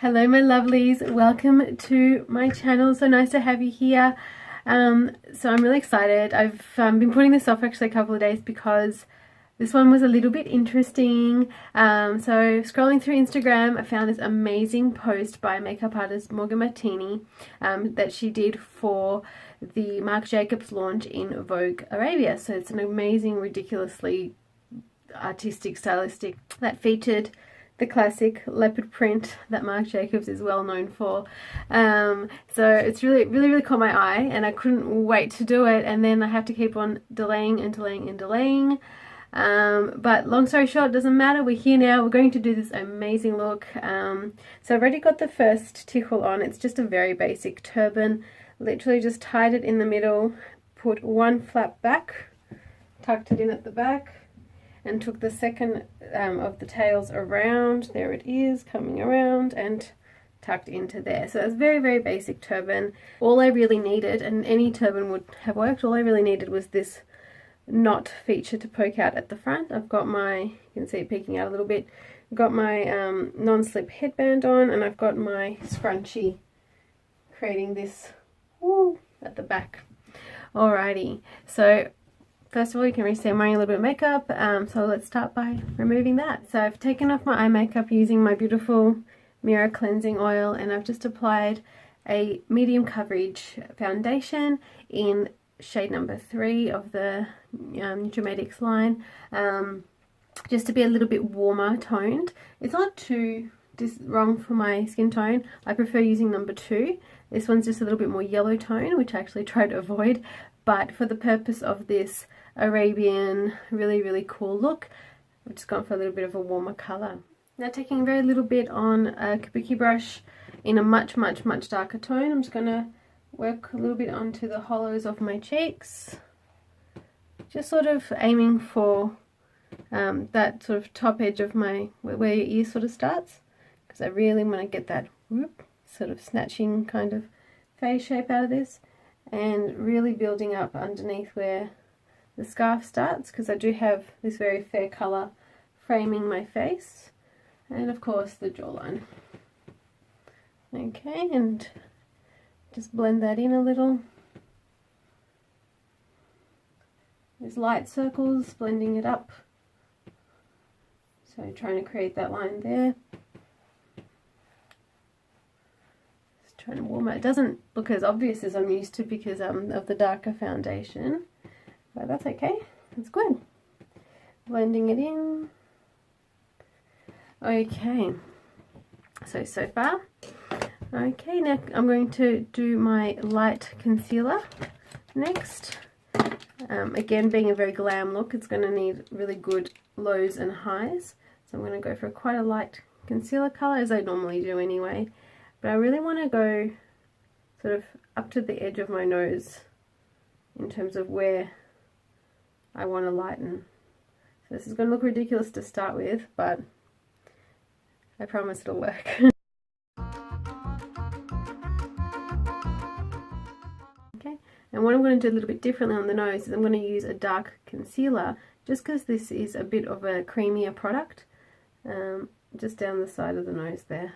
Hello my lovelies, welcome to my channel. So nice to have you here. So I'm really excited. I've been putting this off actually a couple of days because this one was a little bit interesting. So scrolling through Instagram, I found this amazing post by makeup artist Morgane Martini that she did for the Marc Jacobs launch in Vogue Arabia. So it's an amazing, ridiculously artistic, stylistic that featured the classic leopard print that Marc Jacobs is well known for. So it's really caught my eye, and I couldn't wait to do it, and then I have to keep on delaying. But long story short, doesn't matter, we're here now, we're going to do this amazing look. So I've already got the first tichel on. It's just a very basic turban, literally just tied it in the middle, put one flap back, tucked it in at the back, and took the second of the tails around. There it is, coming around and tucked into there. So it's very basic turban. All I really needed, and any turban would have worked, all I really needed was this knot feature to poke out at the front. I've got my, you can see it peeking out a little bit, I've got my non-slip headband on, and I've got my scrunchie creating this at the back. Alrighty, so first of all, you can really see I'm wearing a little bit of makeup, so let's start by removing that. So I've taken off my eye makeup using my beautiful Mirror cleansing oil, and I've just applied a medium coverage foundation in shade number 3 of the Nutrimetics line, just to be a little bit warmer toned. It's not too wrong for my skin tone. I prefer using number 2. This one's just a little bit more yellow tone, which I actually try to avoid, but for the purpose of this Arabian really cool look, I've just gone for a little bit of a warmer color. Now taking a very little bit on a kabuki brush in a much darker tone, I'm just going to work a little bit onto the hollows of my cheeks, just sort of aiming for that sort of top edge of my, where your ear sort of starts, because I really want to get that sort of snatching kind of face shape out of this, and really building up underneath where the scarf starts, because I do have this very fair colour framing my face, and of course the jawline. Okay, and just blend that in a little. There's light circles, blending it up, so trying to create that line there. Just trying to warm it. It doesn't look as obvious as I'm used to because of the darker foundation, but that's okay, that's good. Blending it in. Okay, so far. Okay, now I'm going to do my light concealer next. Again, being a very glam look, it's going to need really good lows and highs, so I'm going to go for quite a light concealer color, as I normally do anyway, but I really want to go sort of up to the edge of my nose in terms of where I want to lighten. So this is going to look ridiculous to start with, but I promise it'll work. Okay, and what I'm going to do a little bit differently on the nose is I'm going to use a dark concealer, just because this is a bit of a creamier product, just down the side of the nose there.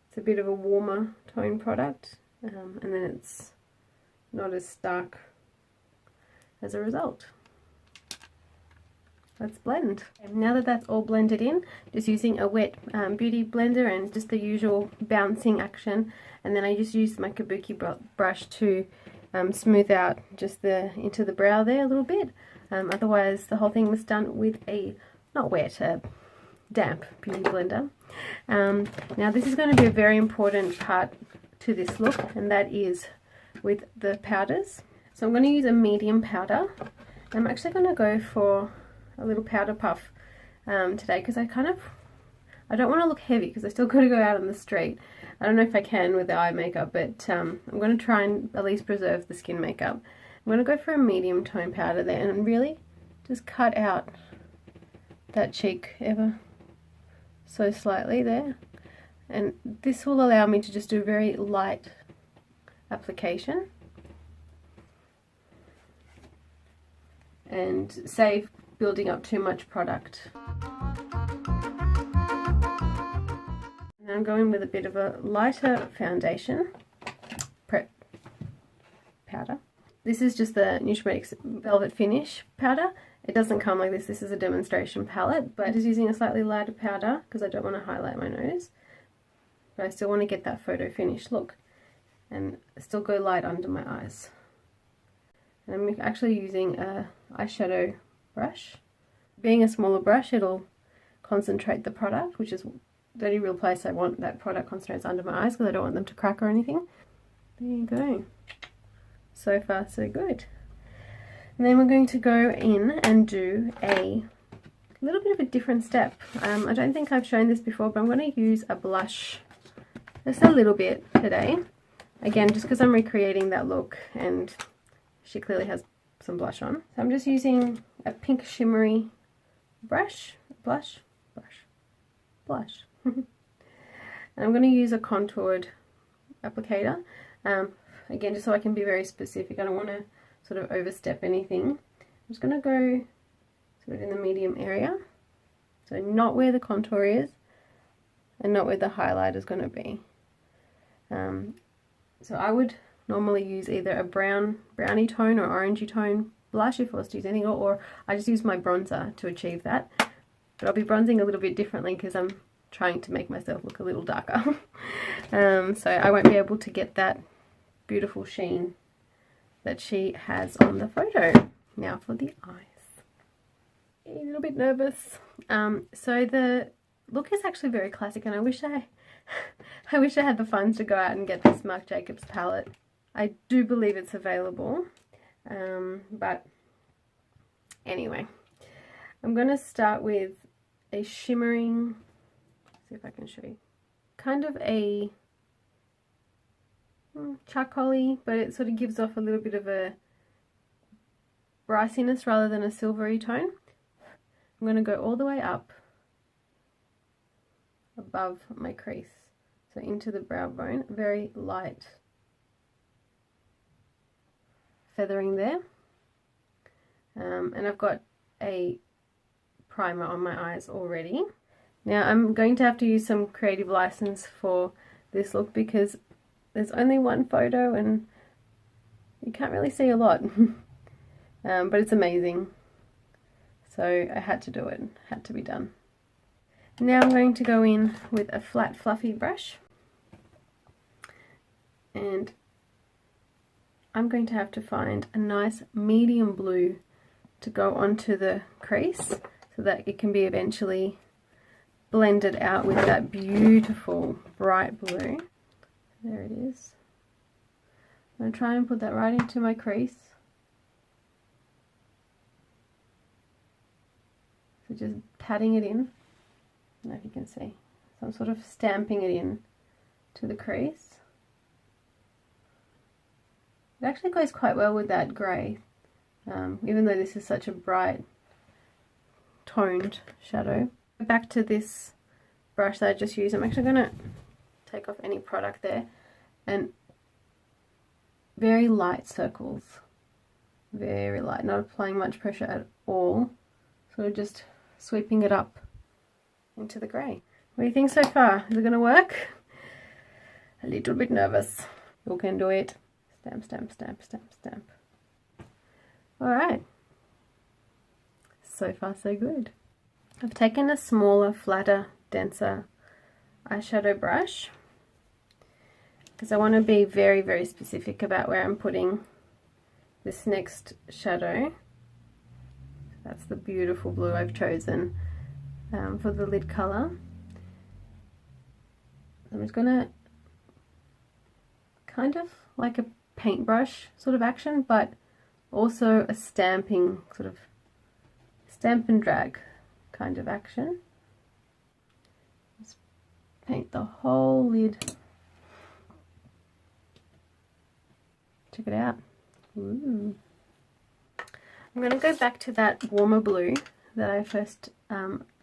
It's a bit of a warmer tone product, and then it's not as stark as a result. Let's blend. And now that that's all blended in, just using a wet beauty blender and just the usual bouncing action, and then I just use my kabuki brush to smooth out just into the brow there a little bit. Otherwise the whole thing was done with a damp beauty blender. Now this is going to be a very important part to this look, and that is with the powders. So I'm going to use a medium powder. I'm actually going to go for a little powder puff today, because I don't want to look heavy, because I still got to go out on the street. I don't know if I can with the eye makeup, but I'm going to try and at least preserve the skin makeup. I'm going to go for a medium tone powder there, and really just cut out that cheek ever so slightly there, and this will allow me to just do very light application and save building up too much product. And I'm going with a bit of a lighter foundation, prep powder. This is just the Nutrimetics Velvet Finish powder. It doesn't come like this. This is a demonstration palette, but I'm just using a slightly lighter powder because I don't want to highlight my nose. But I still want to get that photo finish look and still go light under my eyes. And I'm actually using a eyeshadow brush. Being a smaller brush, it'll concentrate the product, which is the only real place I want that product concentrates under my eyes because I don't want them to crack or anything. There you go. So far so good. And then we're going to go in and do a little bit of a different step. I don't think I've shown this before, but I'm going to use a blush just a little bit today. Again, just because I'm recreating that look and she clearly has some blush on. So I'm just using a pink shimmery blush. And I'm going to use a contoured applicator. Again, just so I can be very specific. I don't want to sort of overstep anything. I'm just going to go sort of in the medium area. So not where the contour is and not where the highlight is going to be. So I would normally use either a brownie tone or orangey tone blush if I was to use anything, or I just use my bronzer to achieve that. But I'll be bronzing a little bit differently because I'm trying to make myself look a little darker. So I won't be able to get that beautiful sheen that she has on the photo. Now for the eyes. A little bit nervous. So the look is actually very classic, and I wish I had the funds to go out and get this Marc Jacobs palette. I do believe it's available, but anyway, I'm going to start with a shimmering, see if I can show you, kind of a charcoaly, but it sort of gives off a little bit of a brightness rather than a silvery tone. I'm going to go all the way up above my crease, so into the brow bone, very light feathering there. And I've got a primer on my eyes already. Now I'm going to have to use some creative license for this look because there's only one photo and you can't really see a lot. But it's amazing. So I had to do it, had to be done. Now I'm going to go in with a flat fluffy brush, and I'm going to have to find a nice medium blue to go onto the crease so that it can be eventually blended out with that beautiful bright blue. There it is. I'm going to try and put that right into my crease. So just patting it in. I don't know if you can see. So I'm sort of stamping it in to the crease. It actually goes quite well with that grey, even though this is such a bright toned shadow. Back to this brush that I just used, I'm actually going to take off any product there, and very light circles, very light, not applying much pressure at all, sort of just sweeping it up into the grey. What do you think so far? Is it going to work? A little bit nervous. You can do it. Stamp, stamp, stamp, stamp, stamp. Alright. So far so good. I've taken a smaller, flatter, denser eyeshadow brush because I want to be very, very specific about where I'm putting this next shadow. That's the beautiful blue I've chosen for the lid colour. I'm just going to kind of like a paintbrush sort of action, but also a stamping sort of stamp and drag kind of action. Just paint the whole lid. Check it out. Ooh. I'm going to go back to that warmer blue that I first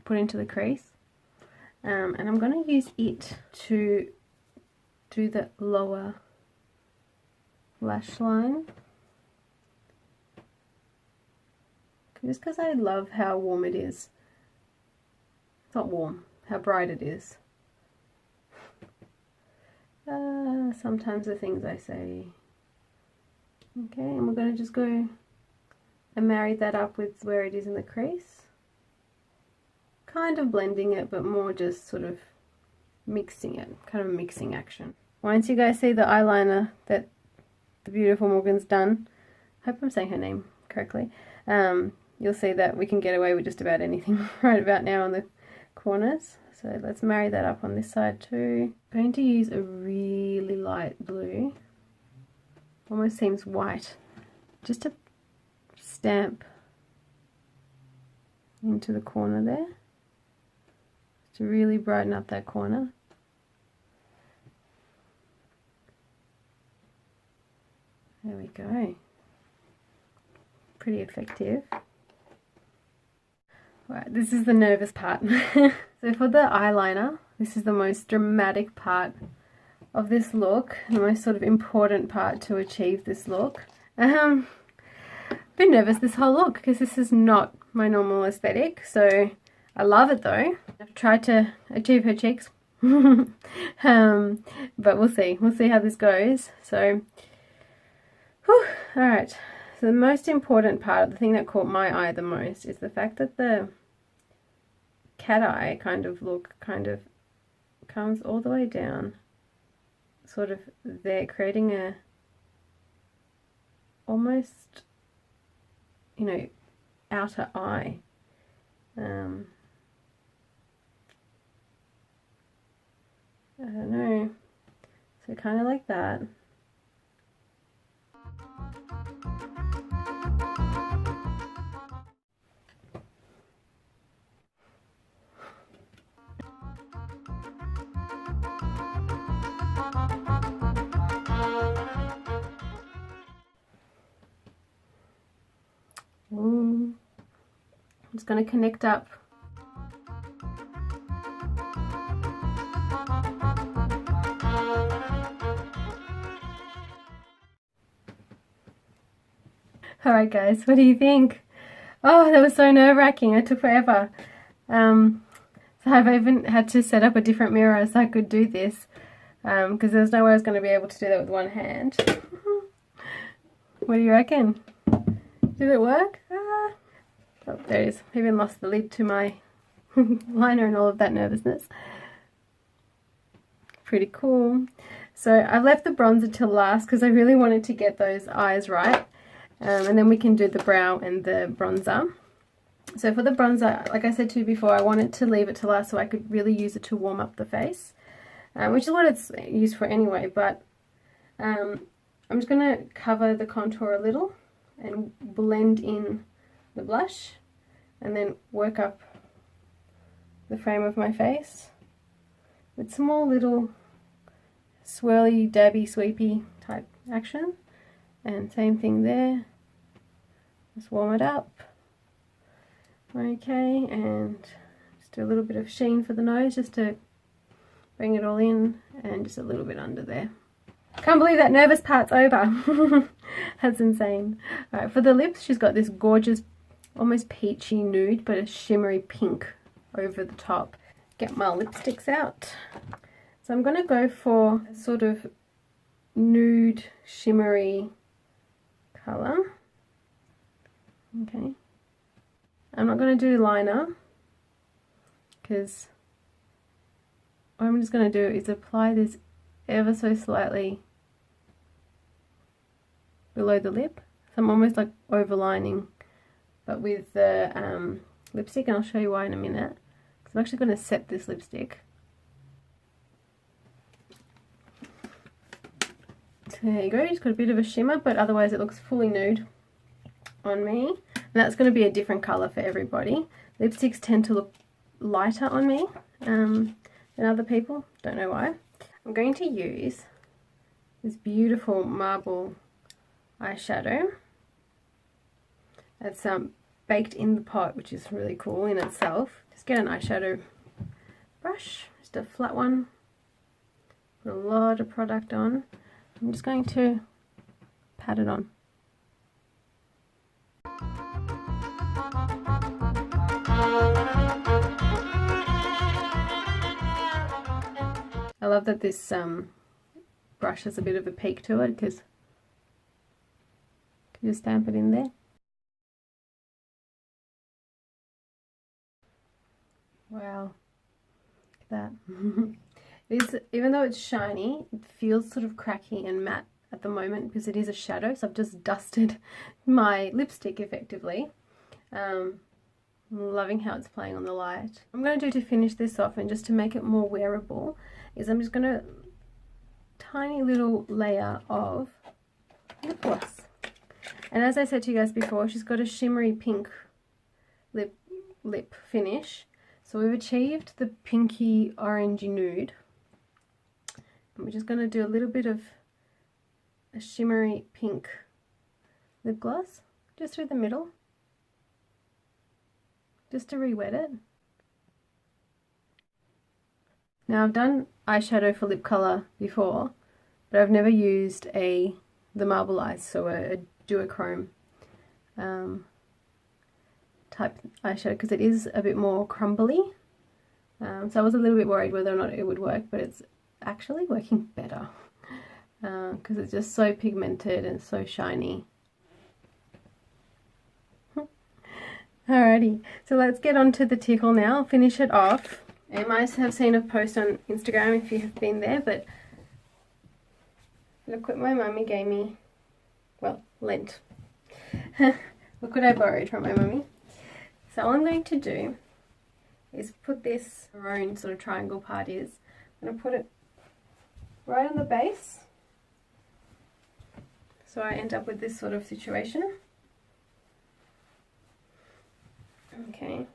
put into the crease, and I'm going to use it to do the lower lash line, just because I love how warm it is. It's not warm, how bright it is. Sometimes the things I say. Okay, and we're going to just go and marry that up with where it is in the crease. Kind of blending it, but more just sort of mixing it, kind of a mixing action. Once you guys see the eyeliner that the beautiful Morgane's done, I hope I'm saying her name correctly, you'll see that we can get away with just about anything right about now on the corners. So let's marry that up on this side too. I'm going to use a really light blue, almost seems white, just to stamp into the corner there, to really brighten up that corner. There we go. Pretty effective. Right, this is the nervous part. So for the eyeliner, this is the most dramatic part of this look, the most sort of important part to achieve this look. I've been nervous this whole look because this is not my normal aesthetic, so I love it though. I've tried to achieve her cheeks, but we'll see how this goes. So, alright, so the most important part, the thing that caught my eye the most, is the fact that the cat eye kind of look kind of comes all the way down, sort of there, creating a almost, you know, outer eye. I don't know, so kind of like that. I'm just going to connect up. Alright guys, what do you think? Oh, that was so nerve-wracking. It took forever. So I've even had to set up a different mirror so I could do this, because there's no way I was going to be able to do that with one hand. What do you reckon? Did it work? Oh, there it is. I even lost the lid to my liner and all of that nervousness. Pretty cool. So I've left the bronzer till last because I really wanted to get those eyes right. And then we can do the brow and the bronzer. So for the bronzer, like I said to you before, I wanted to leave it to last so I could really use it to warm up the face, which is what it's used for anyway. But I'm just going to cover the contour a little and blend in the blush, and then work up the frame of my face with small little swirly, dabby, sweepy type action. And same thing there, just warm it up. Okay, and just do a little bit of sheen for the nose just to bring it all in, and just a little bit under there. Can't believe that nervous part's over. That's insane. Alright, for the lips, she's got this gorgeous, almost peachy nude, but a shimmery pink over the top. Get my lipsticks out. So I'm going to go for a sort of nude, shimmery colour. Okay. I'm not going to do liner, because what I'm just going to do is apply this ever so slightly below the lip. So I'm almost like overlining, but with the lipstick, and I'll show you why in a minute. Because I'm actually going to set this lipstick. So there you go, it's got a bit of a shimmer, but otherwise it looks fully nude on me. And that's going to be a different colour for everybody. Lipsticks tend to look lighter on me than other people, don't know why. I'm going to use this beautiful marble eyeshadow. It's baked in the pot, which is really cool in itself. Just get an eyeshadow brush, just a flat one. Put a lot of product on. I'm just going to pat it on. I love that this brush has a bit of a peak to it, because you just stamp it in there. Wow, look at that. Even though it's shiny, it feels sort of cracky and matte at the moment because it is a shadow, so I've just dusted my lipstick effectively. I'm loving how it's playing on the light. What I'm going to do to finish this off and just to make it more wearable is I'm just going to tiny little layer of lip gloss. And as I said to you guys before, she's got a shimmery pink lip finish. So we've achieved the pinky orangey nude. And we're just going to do a little bit of a shimmery pink lip gloss just through the middle, just to re-wet it. Now I've done eyeshadow for lip colour before, but I've never used the marble eyes, so a duochrome type eyeshadow, because it is a bit more crumbly. So I was a little bit worried whether or not it would work, but it's actually working better because it's just so pigmented and so shiny. Alrighty, so let's get on to the tickle now. I'll finish it off. You might have seen a post on Instagram if you have been there, but look what my mummy gave me. Well, lent. Look what I borrowed from my mummy. So all I'm going to do is put this maroon sort of triangle part is, I'm going to put it right on the base, so I end up with this sort of situation. Okay,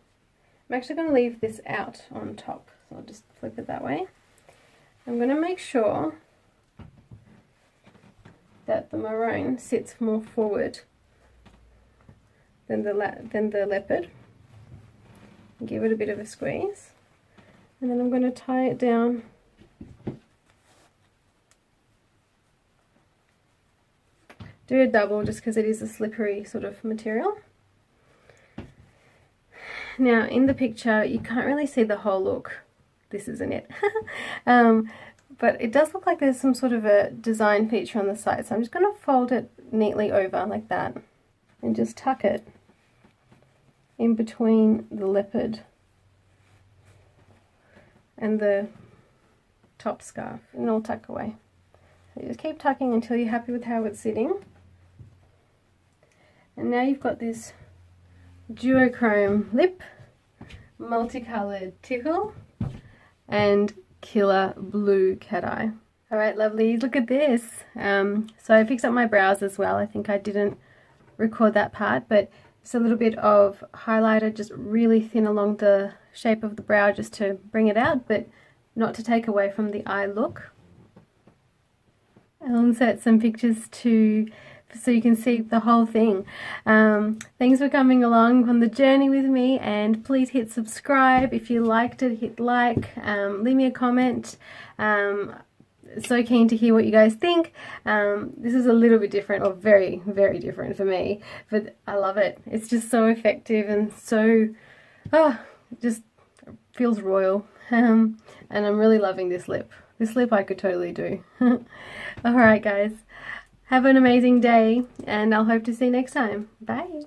I'm actually going to leave this out on top, so I'll just flip it that way. I'm going to make sure that the maroon sits more forward than the leopard. Give it a bit of a squeeze, and then I'm going to tie it down do a double just because it is a slippery sort of material. Now in the picture you can't really see the whole look, this isn't it, but it does look like there's some sort of a design feature on the side, so I'm just going to fold it neatly over like that and just tuck it in between the leopard and the top scarf, and it'll tuck away. So you just keep tucking until you're happy with how it's sitting. And now you've got this duochrome lip, multicolored tickle, and killer blue cat eye. Alright lovelies, look at this. So I fixed up my brows as well. I think I didn't record that part, but it's a little bit of highlighter just really thin along the shape of the brow just to bring it out, but not to take away from the eye look. I'll insert some pictures so you can see the whole thing. Thanks for coming along on the journey with me, and please hit subscribe. If you liked it, hit like, leave me a comment. So keen to hear what you guys think. This is a little bit different, or very, very different for me, but I love it. It's just so effective and so, it just feels royal. And I'm really loving this lip. This lip I could totally do. Alright guys, have an amazing day, and I'll hope to see you next time. Bye!